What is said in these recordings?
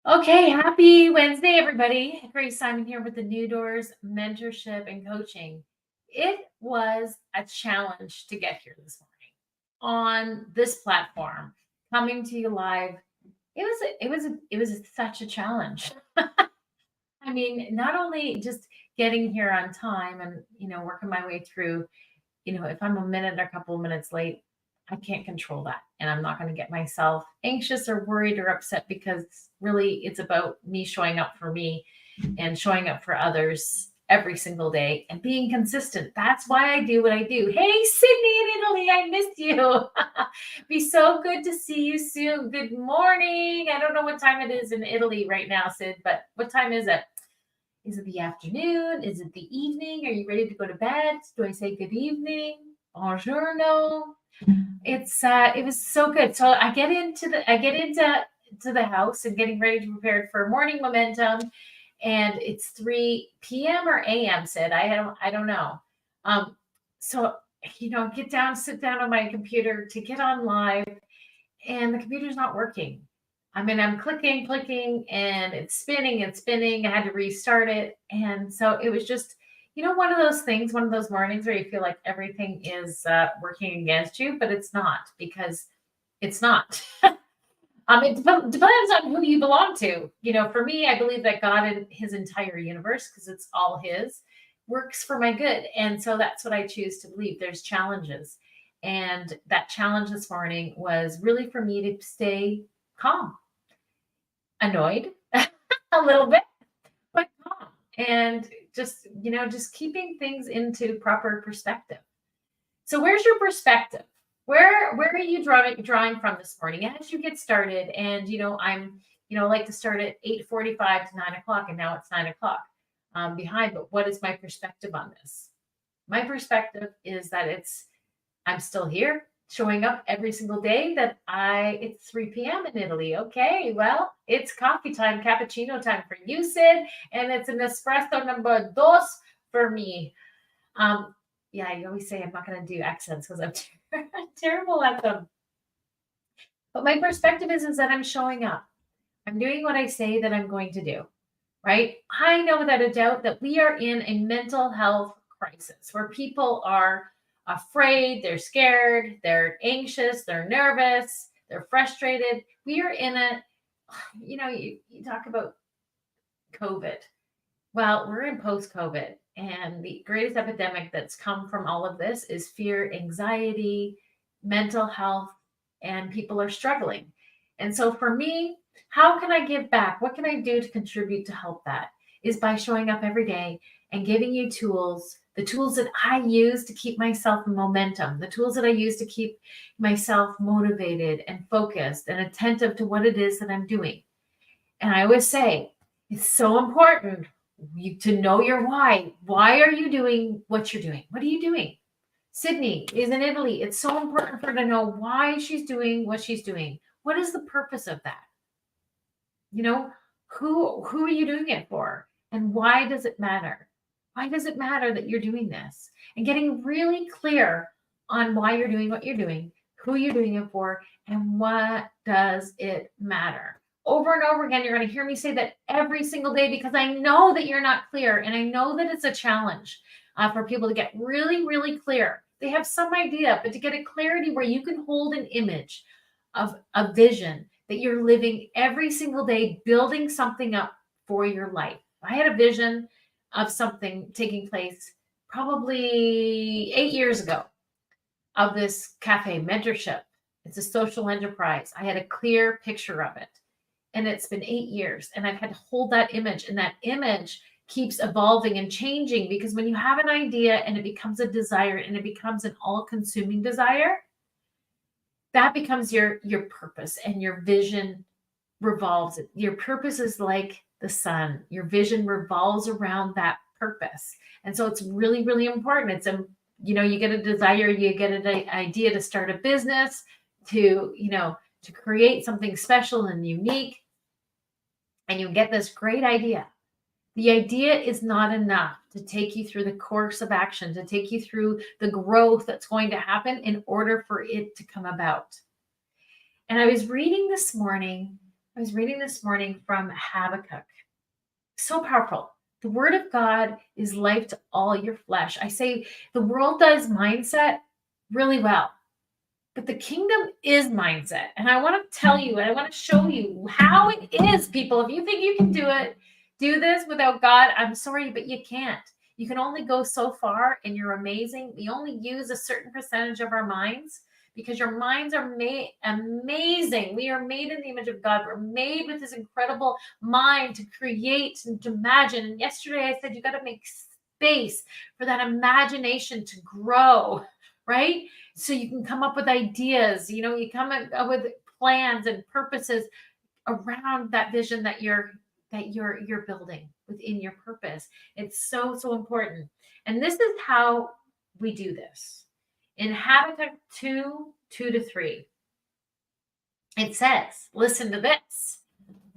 Okay, happy Wednesday, everybody. Grace Simon here with the New Doors Mentorship and Coaching. It was a challenge to get here this morning on this platform, coming to you live. It was such a challenge. I mean, not only just getting here on time and working my way through. If I'm a minute or a couple of minutes late, I can't control that. And I'm not going to get myself anxious or worried or upset because really it's about me showing up for me and showing up for others every single day and being consistent. That's why I do what I do. Hey, Sydney in Italy, I missed you. Be so good to see you soon. Good morning. I don't know what time it is in Italy right now, Sid, but what time is it? Is it the afternoon? Is it the evening? Are you ready to go to bed? Do I say good evening? Buongiorno. It was so good. So I get into to the house and getting ready to prepare for morning momentum, and it's 3 p.m. or a.m. Sid. I don't know. So get down, sit down on my computer to get on live, and the computer's not working. I mean, I'm clicking, and it's spinning and spinning. I had to restart it. And so it was just, one of those things, one of those mornings where you feel like everything is working against you, but it's not because it's not. Depends on who you belong to. For me, I believe that God and his entire universe, because it's all his, works for my good. And so that's what I choose to believe. There's challenges. And that challenge this morning was really for me to stay calm, annoyed a little bit, but calm. And just keeping things into proper perspective. So where's your perspective? Where are you drawing from this morning as you get started? And I'm like to start at 8:45 to 9 o'clock, and now it's 9 o'clock behind. But what is my perspective on this? My perspective is that I'm still here, showing up every single day. It's 3 p.m. in Italy. Okay, well, it's coffee time, cappuccino time for you, Sid, and it's an espresso number dos for me. Yeah, I always say I'm not going to do accents because I'm terrible at them. But my perspective is that I'm showing up. I'm doing what I say that I'm going to do, right? I know without a doubt that we are in a mental health crisis where people are afraid, they're scared, they're anxious, they're nervous, they're frustrated. We are in you talk about COVID. Well, we're in post-COVID, and the greatest epidemic that's come from all of this is fear, anxiety, mental health, and people are struggling. And so for me, how can I give back? What can I do to contribute to help that? Is by showing up every day and giving you tools, the tools that I use to keep myself in momentum, the tools that I use to keep myself motivated and focused and attentive to what it is that I'm doing. And I always say, it's so important to know your why. Why are you doing what you're doing? What are you doing? Sydney is in Italy. It's so important for her to know why she's doing what she's doing. What is the purpose of that? Who are you doing it for? And why does it matter? Why does it matter that you're doing this? And getting really clear on why you're doing what you're doing, who you're doing it for, and what does it matter? Over and over again, you're going to hear me say that every single day because I know that you're not clear, and I know that it's a challenge for people to get really, really clear. They have some idea, but to get a clarity where you can hold an image of a vision that you're living every single day, building something up for your life. I had a vision of something taking place probably 8 years ago of this cafe mentorship. It's a social enterprise. I had a clear picture of it. And it's been 8 years, and I've had to hold that image, and that image keeps evolving and changing because when you have an idea and it becomes a desire and it becomes an all-consuming desire, that becomes your purpose, and your vision revolves. Your purpose is like the sun. Your vision revolves around that purpose. And so it's really, really important. You get a desire, you get an idea to start a business, to create something special and unique, and you get this great idea. The idea is not enough to take you through the course of action, to take you through the growth that's going to happen in order for it to come about. And I was reading this morning I was reading this morning from Habakkuk. So powerful. The word of God is life to all your flesh. I say the world does mindset really well, but the kingdom is mindset. And I want to tell you, and I want to show you how it is, people. If you think you can do this without God, I'm sorry, but you can't. You can only go so far, and you're amazing. We only use a certain percentage of our minds because your minds are made amazing. We are made in the image of God. We're made with this incredible mind to create and to imagine. And yesterday I said you got to make space for that imagination to grow, right? So you can come up with ideas. You come up with plans and purposes around that vision that you're building within your purpose. It's so important. And this is how we do this. In Habakkuk 2:2-3, it says, listen to this,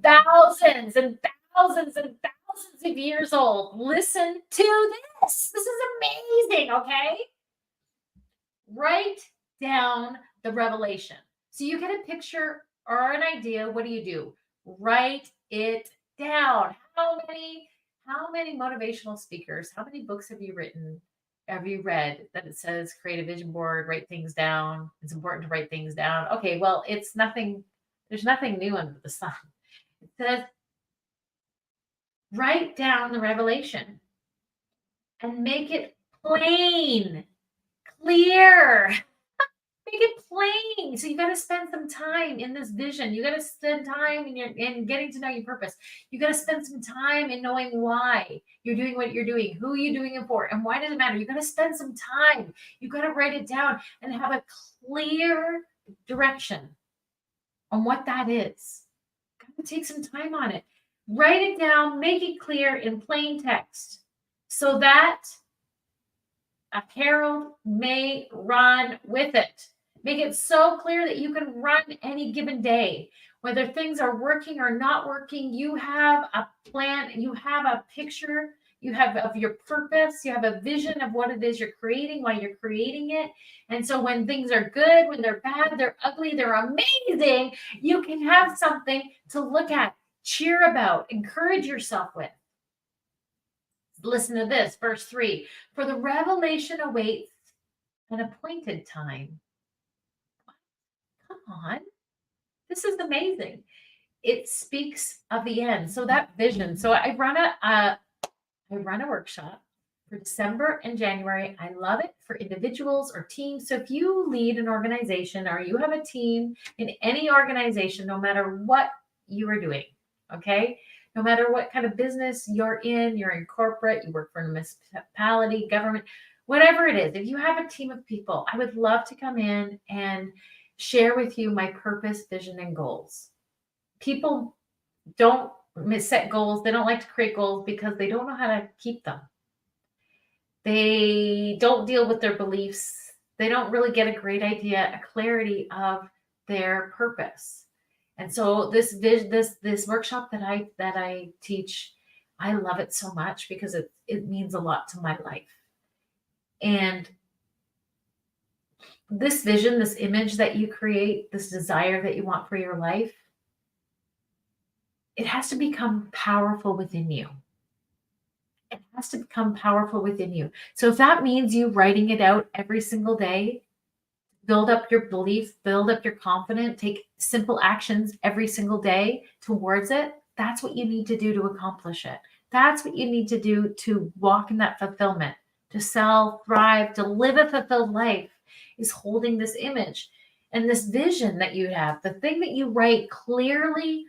thousands and thousands and thousands of years old. Listen to this. This is amazing, okay? Write down the revelation. So you get a picture or an idea. What do? Write it down. How many motivational speakers, how many books have you read that it says create a vision board, write things down? It's important to write things down. Okay, well, there's nothing new under the sun. It says write down the revelation and make it plain, clear. Make it plain. So you got to spend some time in this vision. You got to spend time in getting to know your purpose. You got to spend some time in knowing why you're doing what you're doing, who you're doing it for, and why does it matter. You got to spend some time. You got to write it down and have a clear direction on what that is. Got to take some time on it. Write it down, make it clear in plain text so that a herald may run with it. Make it so clear that you can run any given day. Whether things are working or not working, you have a plan, you have a picture, you have of your purpose, you have a vision of what it is you're creating, why you're creating it. And so when things are good, when they're bad, they're ugly, they're amazing, you can have something to look at, cheer about, encourage yourself with. Listen to this, verse 3. For the revelation awaits an appointed time. Come on. This is amazing. It speaks of the end. So that vision. So I run a workshop for December and January. I love it for individuals or teams. So if you lead an organization or you have a team in any organization, no matter what you are doing, okay? No matter what kind of business you're in corporate, you work for a municipality, government, whatever it is, if you have a team of people, I would love to come in and share with you my purpose, vision, and goals. People don't set goals. They don't like to create goals because they don't know how to keep them. They don't deal with their beliefs. They don't really get a great idea, a clarity of their purpose. And so this workshop that I teach, I love it so much because it means a lot to my life. And this vision, this image that you create, this desire that you want for your life, it has to become powerful within you. It has to become powerful within you. So if that means you writing it out every single day, build up your belief, build up your confidence, take simple actions every single day towards it, that's what you need to do to accomplish it. That's what you need to do to walk in that fulfillment, to sell, thrive, to live a fulfilled life, is holding this image and this vision that you have, the thing that you write clearly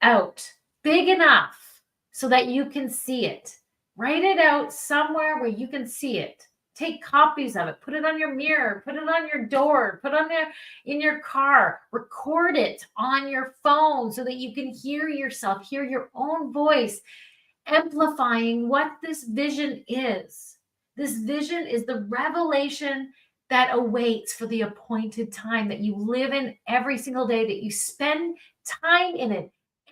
out, big enough so that you can see it. Write it out somewhere where you can see it. Take copies of it, put it on your mirror, put it on your door, put it in your car, record it on your phone so that you can hear yourself, hear your own voice, amplifying what this vision is. This vision is the revelation that awaits for the appointed time that you live in every single day, that you spend time in it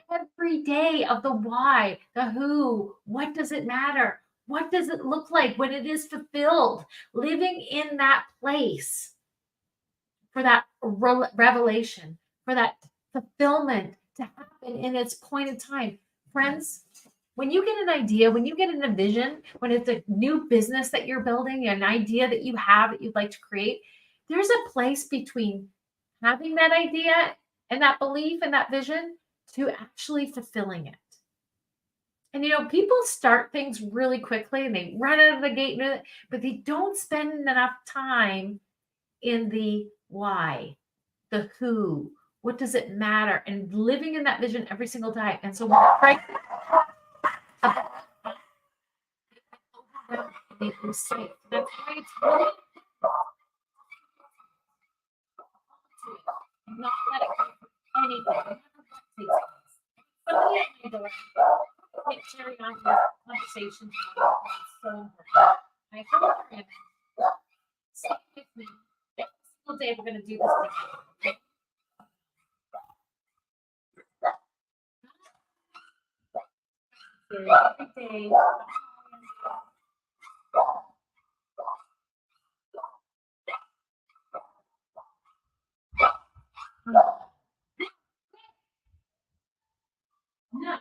every day of the why, the who, what does it matter? What does it look like when it is fulfilled? Living in that place for that revelation, for that fulfillment, to happen in its point in time. Friends, when you get an idea, when you get a vision, when it's a new business that you're building, an idea that you have that you'd like to create, there's a place between having that idea and that belief and that vision to actually fulfilling it. And people start things really quickly and they run out of the gate, but they don't spend enough time in the why, the who, what does it matter, and living in that vision every single time. And so when Frank make them safe. That's why it's really not let it go for anything. Somebody at my door can't carry on this conversation. It's so important. I hope you're in. Stay with me. Every single day we're going to do this together. Every day. No.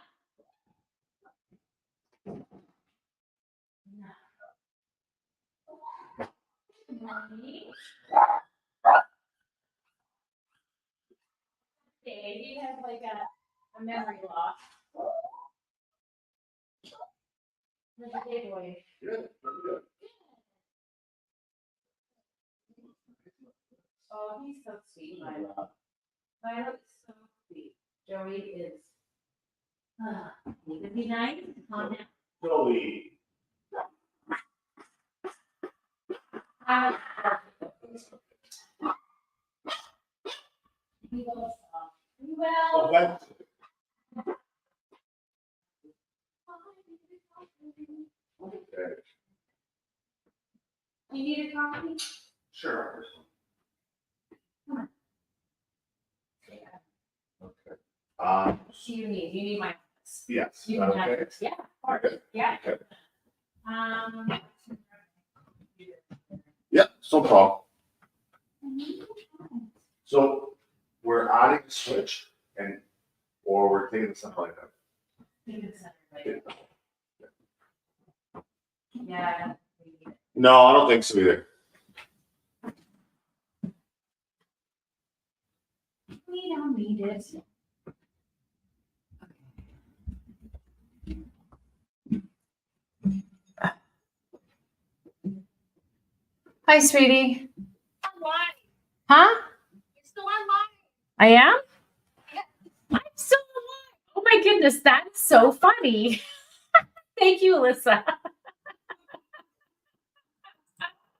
Okay, he has like a memory loss. Where's the big boy? Good. Oh, he's so sweet, Violet. Violet's so sweet. Joey is. Need to be nice. Calm down. Joey. He will stop. He will. Okay. Okay. You need a coffee? Sure. Okay. You need my office. Yes. You can have Okay. it. Yeah, of course. Yeah. Okay. Um. Yeah, no problem. So we're adding a switch or we're taking something like that. Yeah. No, I don't think so either. We don't need it. Hi, sweetie. Online. Huh? You're still online. I am? Yeah. I'm so alive. Oh my goodness, that's so funny. Thank you, Alyssa.